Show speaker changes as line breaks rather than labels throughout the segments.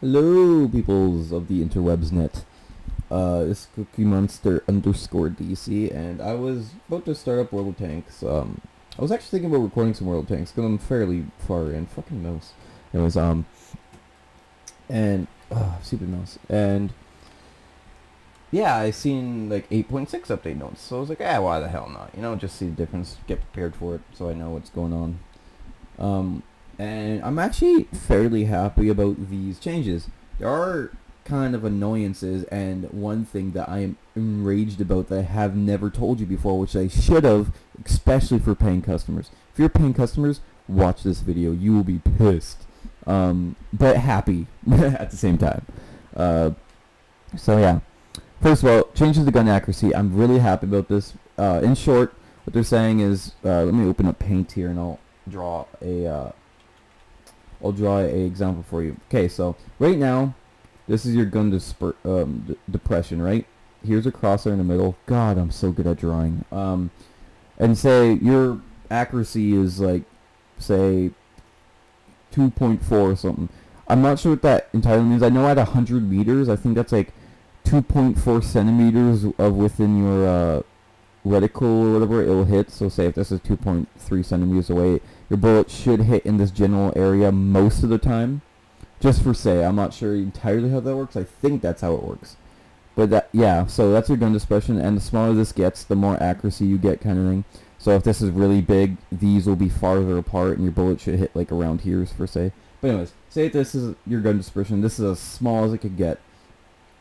Hello, peoples of the interwebs net. It's Cookie Monster underscore DC, and I was about to start up World of Tanks. I was actually thinking about recording some World of Tanks because I'm fairly far in. Fucking mouse. Anyways, and stupid mouse. And yeah, I seen like 8.6 update notes, so I was like, why the hell not? You know, just see the difference, get prepared for it, so I know what's going on. And I'm actually fairly happy about these changes. There are kind of annoyances, and one thing that I am enraged about that I have never told you before, which I should have, especially for paying customers. If you're paying customers, watch this video. You will be pissed, but happy at the same time. So yeah. First of all, changes to gun accuracy. I'm really happy about this. In short, what they're saying is, let me open up Paint here, and I'll draw a example for you. Okay, so right now, this is your gun depression, right? Here's a crosshair in the middle. God, I'm so good at drawing. And say your accuracy is like, say, 2.4 or something. I'm not sure what that entirely means. I know at 100 meters, I think that's like 2.4 centimeters of within your reticle or whatever it'll hit. So say if this is 2.3 centimeters away, your bullet should hit in this general area most of the time. Just for say, I'm not sure entirely how that works. I think that's how it works. But that, yeah, so that's your gun dispersion, and the smaller this gets, the more accuracy you get, kind of thing. So if this is really big, these will be farther apart, and your bullet should hit like around here, for say. But anyways, say if this is your gun dispersion, this is as small as it could get.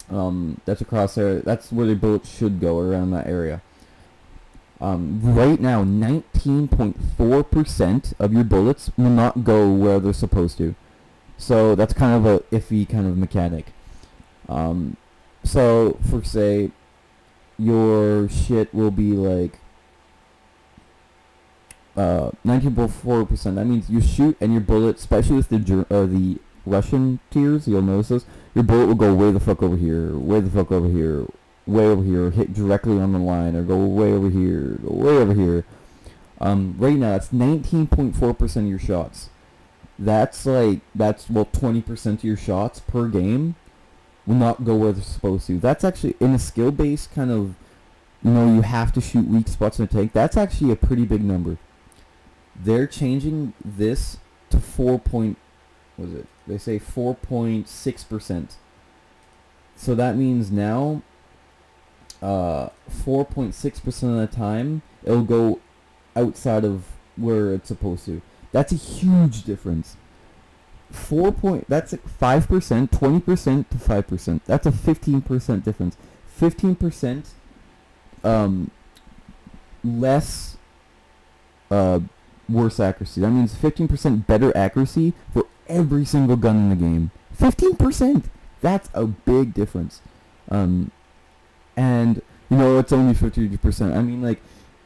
That's a crosshair. That's where the bullet should go, around that area. Right now, 19.4% of your bullets will not go where they're supposed to. So that's kind of a iffy kind of mechanic. So for say, your shit will be like 19.4%. That means you shoot and your bullet, especially with the Russian tiers, you'll notice this. Your bullet will go way the fuck over here, way the fuck over here, way over here, hit directly on the line, or go way over here, go way over here. Right now, it's 19.4% of your shots. That's well, 20% of your shots per game will not go where they're supposed to. That's actually, in a skill-based kind of, you have to shoot weak spots in a tank, that's actually a pretty big number. They're changing this to they say 4.6%. So that means now 4.6% of the time it'll go outside of where it's supposed to. That's a huge difference. That's like 5%, 20% to 5%. That's a 15% difference. 15% less worse accuracy. That means 15% better accuracy for every single gun in the game. 15%! That's a big difference. And it's only 50%. I mean, like,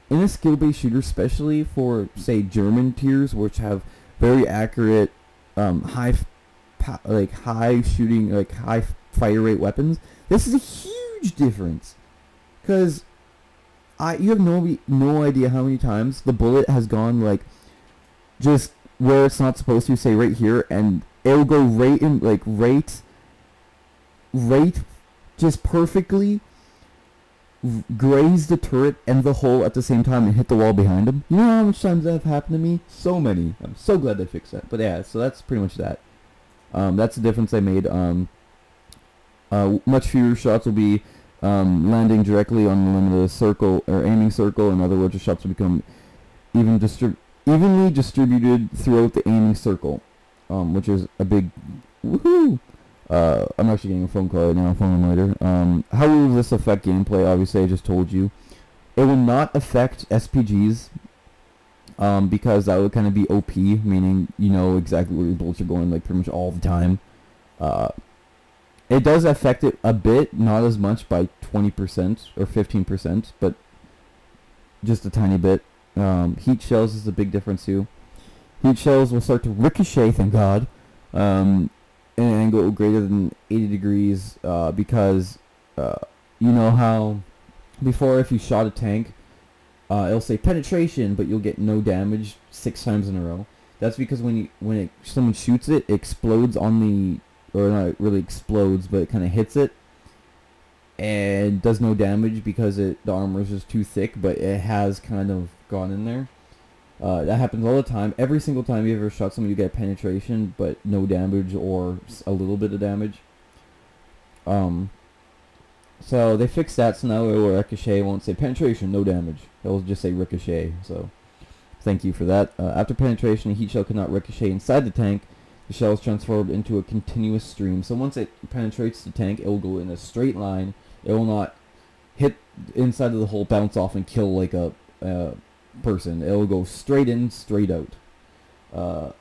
in a skill-based shooter, especially for, say, German tiers, which have very accurate, high shooting, like high fire rate weapons, this is a huge difference. Because you have no idea how many times the bullet has gone like just where it's not supposed to, say right here, and it'll go right in, like right just perfectly graze the turret and the hole at the same time and hit the wall behind him. You know how much times that have happened to me? So many. I'm so glad they fixed that. But yeah, so that's pretty much that. That's the difference they made. Much fewer shots will be landing directly on the limit of the circle, or aiming circle. In other words, your shots will become evenly distributed throughout the aiming circle, which is a big woohoo. I'm actually getting a phone call right now. I'll phone them later. How will this affect gameplay? Obviously, I just told you. It will not affect SPGs, because that would kind of be OP, meaning you know exactly where your bullets are going, like pretty much all the time. It does affect it a bit, not as much, by 20% or 15%, but just a tiny bit. Heat shells is a big difference too. Heat shells will start to ricochet, thank God, an angle greater than 80 degrees, because you know how before, if you shot a tank, it'll say penetration, but you'll get no damage 6 times in a row. That's because when someone shoots it, it explodes on the or not really explodes, but it kind of hits it and does no damage because the armor is just too thick, but it has kind of gone in there. That happens all the time. Every single time you ever shot someone, you get penetration, but no damage or a little bit of damage. So they fixed that, so now it will ricochet. It won't say penetration, no damage. It will just say ricochet. So thank you for that. After penetration, a heat shell cannot ricochet inside the tank. The shell is transformed into a continuous stream. So once it penetrates the tank, it will go in a straight line. It will not hit inside of the hole, bounce off, and kill like a person. It will go straight in, straight out.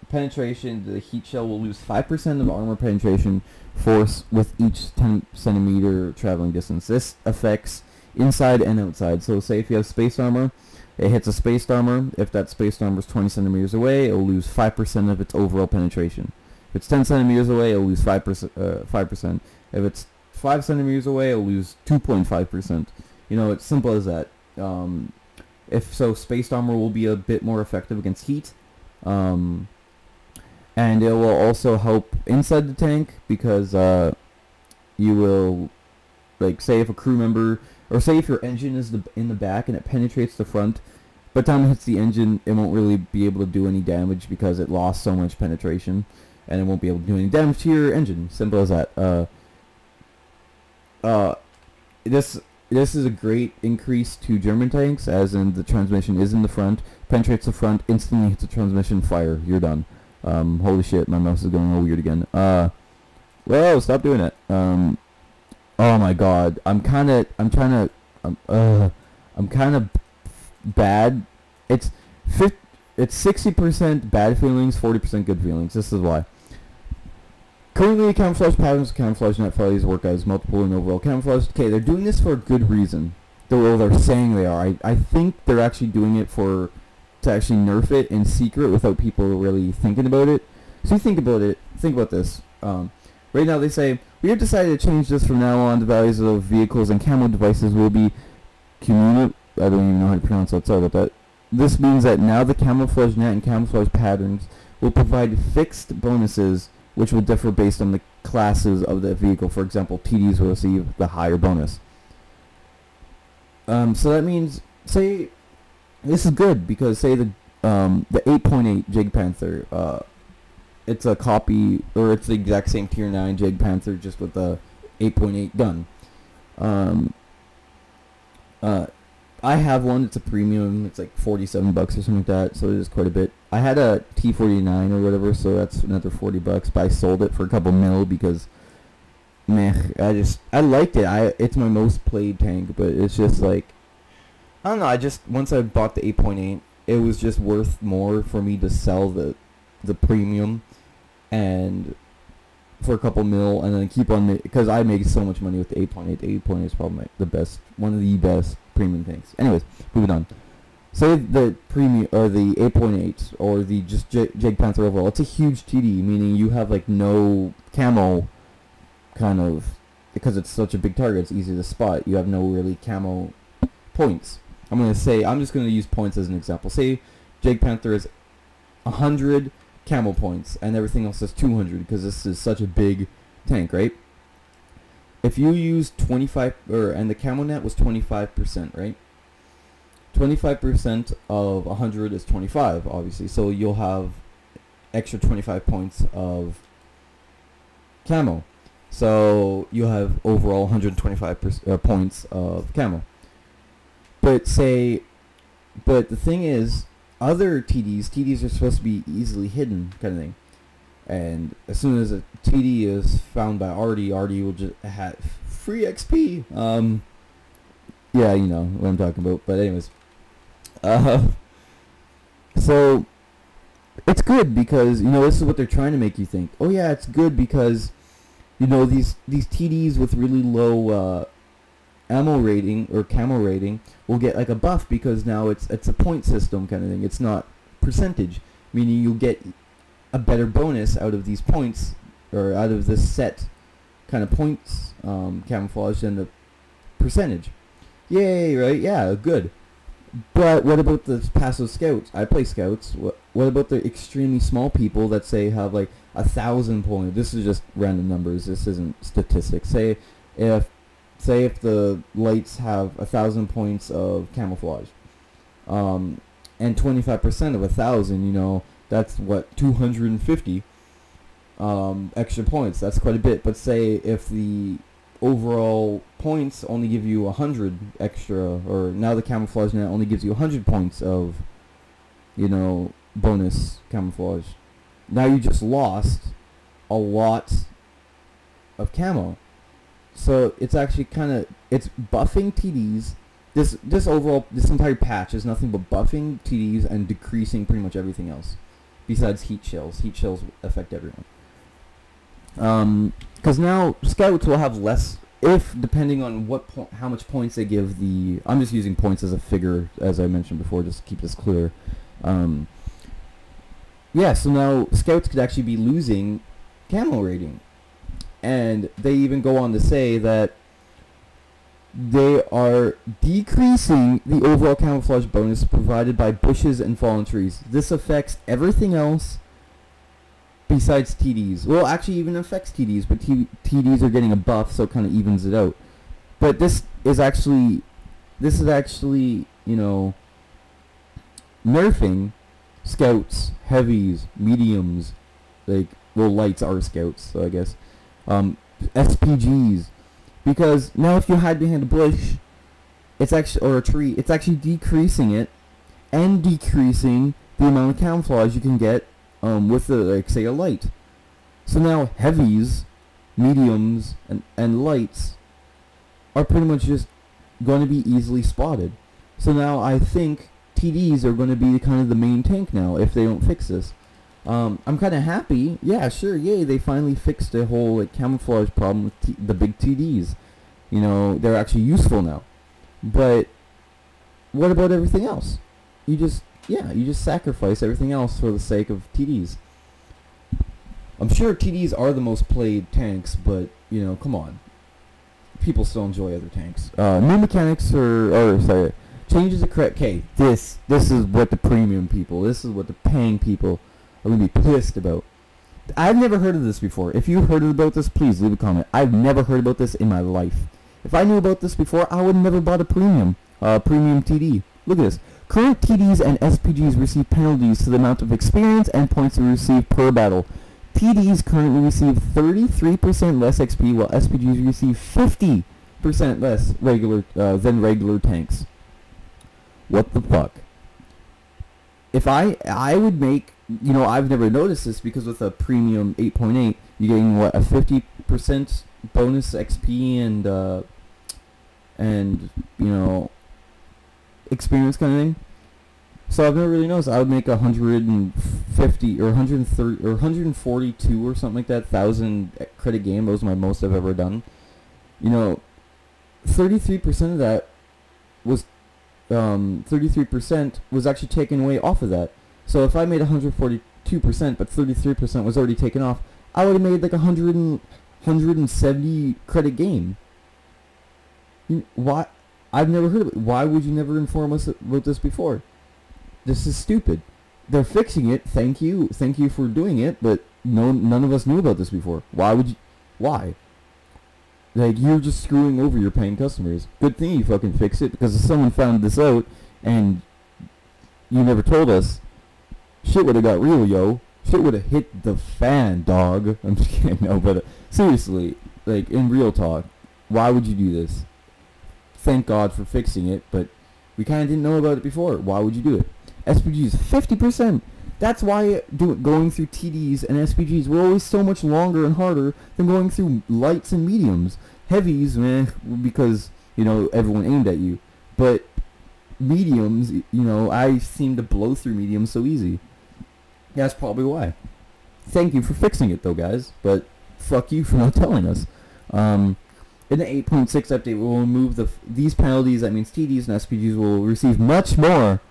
Penetration, the heat shell will lose 5% of armor penetration force with each 10 centimeter traveling distance. This affects inside and outside. So say if you have space armor, it hits a spaced armor. If that spaced armor is 20 centimeters away, it will lose 5% of its overall penetration. If it's 10 centimeters away, it will lose 5%. If it's 5 centimeters away, it will lose 2.5%. You know, it's simple as that. If so, spaced armor will be a bit more effective against heat. And it will also help inside the tank because you will, like, say if a crew member, or say if your engine is in the back and it penetrates the front, by the time it hits the engine, it won't really be able to do any damage because it lost so much penetration, and it won't be able to do any damage to your engine. Simple as that. This is a great increase to German tanks, as in the transmission is in the front, penetrates the front, instantly hits the transmission, fire, you're done. Holy shit, my mouse is going all weird again. Whoa, stop doing it. Oh my god, I'm kind of bad. It's 60% bad feelings, 40% good feelings. This is why. Currently, camouflage patterns, camouflage net failures work as multiple and overall camouflage. Okay, they're doing this for a good reason. They're saying they are. I think they're actually doing it to actually nerf it in secret without people really thinking about it. So you think about it. Think about this. Right now they say, we have decided to change this from now on. The values of vehicles and camo devices will be I don't even know how to pronounce that. Sorry about that. This means that now the camouflage net and camouflage patterns will provide fixed bonuses which will differ based on the classes of the vehicle. For example, TDs will receive the higher bonus. So that means, say, this is good because say the 8.8 JAG Panther, it's a copy, or it's the exact same Tier 9 JAG Panther, just with the 8.8 gun. I have one. It's a premium. It's like $47 or something like that. So it is quite a bit. I had a T49 or whatever, so that's another $40. But I sold it for a couple mil because, meh, I liked it. It's my most played tank, but it's just like, I don't know. Once I bought the 8.8, it was just worth more for me to sell the premium, and for a couple mil, and then keep on because I make so much money with the 8.8. The 8.8 is probably one of the best premium tanks. Anyways, moving on. Say the premium or the 8.8 or the just JAG Panther overall. It's a huge TD, meaning you have like no camo, kind of, because it's such a big target. It's easy to spot. You have no really camo points. I'm just gonna use points as an example. Say JAG Panther is 100 camo points and everything else is 200 because this is such a big tank, right? If you use 25, and the camo net was 25%, right? 25% of 100 is 25, obviously. So you'll have extra 25 points of camo. So you have overall 125 points of camo. But the thing is, other TDs are supposed to be easily hidden, kind of thing. And as soon as a TD is found by Artie will just have free XP. Yeah, you know what I'm talking about. But anyways, so it's good because this is what they're trying to make you think. Oh yeah, it's good because these TDs with really low ammo rating or camo rating will get like a buff because now it's a point system kind of thing. It's not percentage, meaning you'll get a better bonus out of these points, or out of this set kind of points camouflage than the percentage. Yay, right? Yeah, good. But what about the passive scouts? I play scouts. What about the extremely small people that say have like 1,000 points? This is just random numbers. This isn't statistics. If if the lights have 1,000 points of camouflage, and 25% of 1,000, that's what, 250 extra points. That's quite a bit. But say if the overall points only give you 100 extra, or now the camouflage net only gives you 100 points of, bonus camouflage. Now you just lost a lot of camo. So it's actually it's buffing TDs. This entire patch is nothing but buffing TDs and decreasing pretty much everything else, besides heat shells. Heat shells affect everyone. Because now scouts will have less, depending on how much points they give the. I'm just using points as a figure, as I mentioned before, just to keep this clear. So now scouts could actually be losing camo rating, and they even go on to say that they are decreasing the overall camouflage bonus provided by bushes and fallen trees. This affects everything else besides TDs. Well, actually even affects TDs, but TDs are getting a buff, so it kind of evens it out. But this is actually, nerfing scouts, heavies, mediums, lights are scouts, so I guess, SPGs, because now if you hide behind a bush, or a tree, it's actually decreasing it, and decreasing the amount of camouflage you can get with say a light. So now heavies, mediums, and lights are pretty much just going to be easily spotted. So now I think TDs are going to be kind of the main tank now if they don't fix this. I'm kind of happy. Yeah, sure, yay, they finally fixed the whole camouflage problem with the big TDs. They're actually useful now. But what about everything else? You just sacrifice everything else for the sake of TDs. I'm sure TDs are the most played tanks, but, come on. People still enjoy other tanks. New mechanics changes the correct. Okay, this is what the premium people, this is what the paying people are going to be pissed about. I've never heard of this before. If you've heard about this, please leave a comment. I've never heard about this in my life. If I knew about this before, I would never bought a premium TD. Look at this. Current TDs and SPGs receive penalties to the amount of experience and points they receive per battle. TDs currently receive 33% less XP, while SPGs receive 50% less than regular tanks. What the fuck? If I would make, I've never noticed this, because with a premium 8.8, you're getting a 50% bonus XP and experience kind of thing. So I've never really noticed. I would make 150 or 130 or 142 or something like that 1,000 credit game. That was my most I've ever done. 33% of that was 33% was actually taken away off of that. So if I made 142%, but 33% was already taken off, I would have made like 170 credit game. Why? I've never heard of it. Why would you never inform us about this before? This is stupid. They're fixing it. Thank you for doing it. But none of us knew about this before. Why would you? Why? You're just screwing over your paying customers. Good thing you fucking fix it, because if someone found this out and you never told us, shit would have got real, yo. Shit would have hit the fan, dog. I'm just kidding. No, but seriously, in real talk, why would you do this? Thank God for fixing it, but we kind of didn't know about it before. Why would you do it? SPGs, 50%. That's why going through TDs and SPGs were always so much longer and harder than going through lights and mediums. Heavies, because, everyone aimed at you. But mediums, I seem to blow through mediums so easy. That's probably why. Thank you for fixing it, though, guys. But fuck you for not telling us. In the 8.6 update, we'll remove these penalties. That means TDs and SPGs will receive much more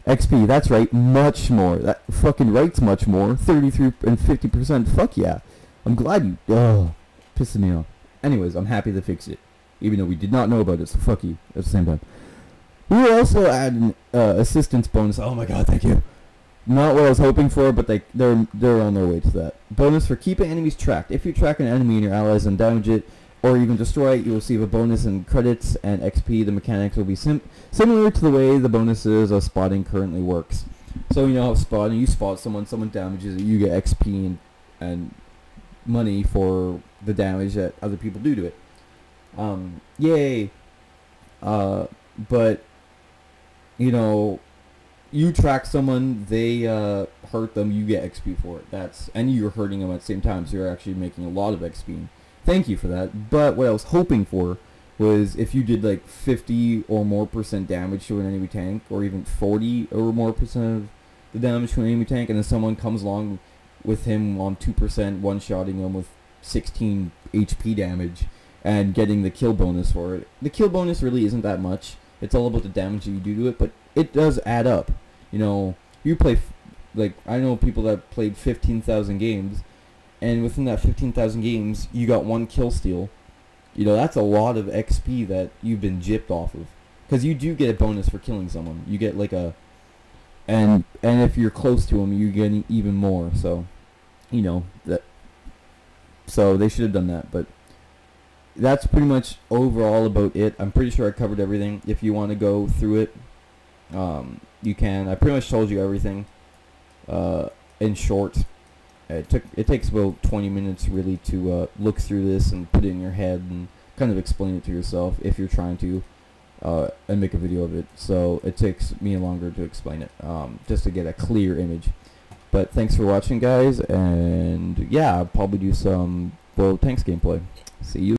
XP. That's right, much more. That fucking writes much more. 33 and 50%. Fuck yeah. I'm glad you. Pissing me off. Anyways, I'm happy to fix it, even though we did not know about it. So fuck you. At the same time, We will also add an assistance bonus. Oh my god, thank you. Not what I was hoping for, but they're on their way to that. Bonus for keeping enemies tracked. If you track an enemy and your allies and damage it, or even destroy it, you will receive a bonus in credits and XP. The mechanics will be similar to the way the bonuses of spotting currently works. So you know how spotting, you spot someone damages it, you get XP and money for the damage that other people do to it. Yay! But you know, you track someone, they hurt them, you get XP for it. And you're hurting them at the same time, so you're actually making a lot of XP. Thank you for that. But what I was hoping for was if you did like 50 or more % damage to an enemy tank, or even 40 or more % of the damage to an enemy tank, and then someone comes along with him on 2%, one-shotting him with 16 HP damage, and getting the kill bonus for it. The kill bonus really isn't that much. It's all about the damage that you do to it, but it does add up. You know, you play, like, I know people that played 15,000 games, and within that 15,000 games, you got one kill steal. You know, that's a lot of XP that you've been gypped off of. Because you do get a bonus for killing someone. You get like a... And if you're close to them, you get even more. So, you know, so they should have done that. But that's pretty much overall about it. I'm pretty sure I covered everything. If you want to go through it, you can. I pretty much told you everything in short. It takes about 20 minutes really to look through this and put it in your head and kind of explain it to yourself if you're trying to and make a video of it. So it takes me longer to explain it just to get a clear image. But thanks for watching, guys, and yeah, I'll probably do some World of Tanks gameplay. See you.